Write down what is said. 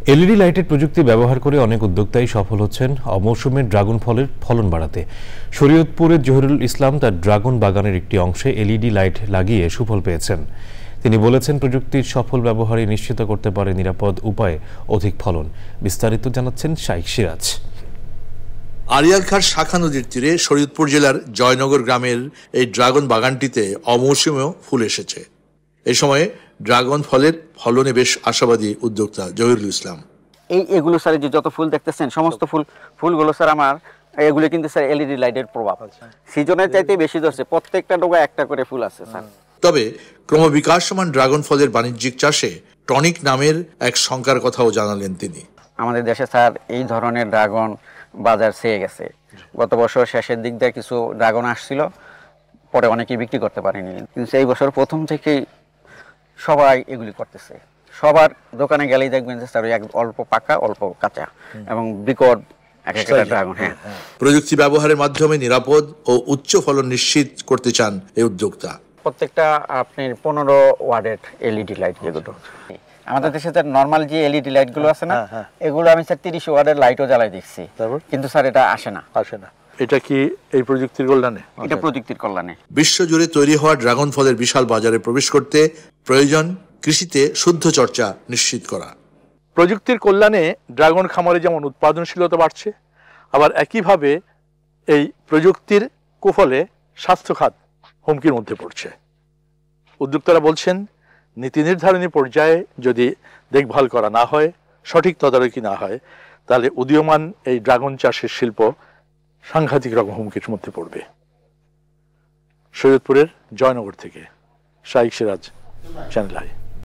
LED লাইটের প্রযুক্তি ব্যবহার করে অনেক উদ্যোক্তাই সফল হচ্ছেন অমৌসুমে ড্রাগন ফলের ফলন বাড়াতে। শরীয়তপুরের জহিরুল ইসলাম তার ড্রাগন বাগানের একটি অংশে এলইডি লাইট লাগিয়ে সুফল পেয়েছেন। তিনি বলেছেন, প্রযুক্তির সফল ব্যবহারে নিশ্চিত করতে পারে নিরাপদ উপায়ে অধিক ফলন। বিস্তারিত জানাচ্ছেন শাইখ সিরাজ। আড়িয়ালখার শাখা নদীর তীরে শরীয়তপুর জেলার জয়নগর গ্রামের এই ড্রাগন বাগানটিতে অমৌসুমেও ফুল এসেছে। এই সময়ে ড্রাগন ফলের ফলনে বেশ আশাবাদী উদ্যোক্তা জহিরুল ইসলাম। এগুলো স্যার যে যত ফুল দেখতেছেন সমস্ত ফুলগুলো স্যার আমার এগুলো কিন্তু স্যার এলইডি লাইটের প্রভাব। সিজনের চাইতে বেশি ধরছে, প্রত্যেকটা ডোগা একটা করে ফুল আছে স্যার। তবে ক্রমবিকাশমান ড্রাগন ফলের বাণিজ্যিক চাষে টনিক নামের এক শঙ্কার কথাও জানালেন তিনি। আমাদের দেশে স্যার এই ধরনের ড্রাগন বাজার ছেয়ে গেছে। গত বছর শেষের দিক দিয়ে কিছু ড্রাগন আসছিল, পরে অনেকেই বিক্রি করতে পারেনি। কিন্তু এই বছর প্রথম থেকেই সবাই এগুলি করতেছে। সবার দোকানে গেলেই দেখবেন যে স্যার অল্প পাকা অল্প কাঁচা এবং বিকট এক একটা ড্রাগন। হ্যাঁ, প্রযুক্তি ব্যবহারের মাধ্যমে নিরাপদ ও উচ্চ ফলন নিশ্চিত করতে চান এই উদ্যোক্তা। প্রত্যেকটা আপনার 15 ওয়াটের এলইডি লাইট, যেগুলো আমাদের দেশে স্যার নর্মাল যে এলইডি লাইট গুলো আছে না, এগুলো আমি স্যার 30 ওয়াটের লাইটও জ্বালাই দিচ্ছি, কিন্তু স্যার এটা আসে না। এটা কি এই প্রযুক্তির কল্যাণে? এটা প্রযুক্তির কল্যাণে। বিশ্বজুড়ে তৈরি হওয়া ড্রাগন ফলের বিশাল বাজারে প্রবেশ করতে প্রয়োজন কৃষিতে শুদ্ধ চর্চা নিশ্চিত করা। প্রযুক্তির কল্যাণে ড্রাগন খামারে যেমন উৎপাদনশীলতা বাড়ছে, আবার একইভাবে এই প্রযুক্তির কুফলে স্বাস্থ্য খাত হুমকির মধ্যে পড়ছে। উদ্যোক্তারা বলছেন, নীতি নির্ধারণী পর্যায়ে যদি দেখভাল করা না হয়, সঠিক তদারকি না হয়, তাহলে উদীয়মান এই ড্রাগন চাষের শিল্প সাংঘাতিক রকম হুমকির মধ্যে পড়বে। শরীয়তপুরের জয়নগর থেকে শাইখ সিরাজ, চ্যানেল আই।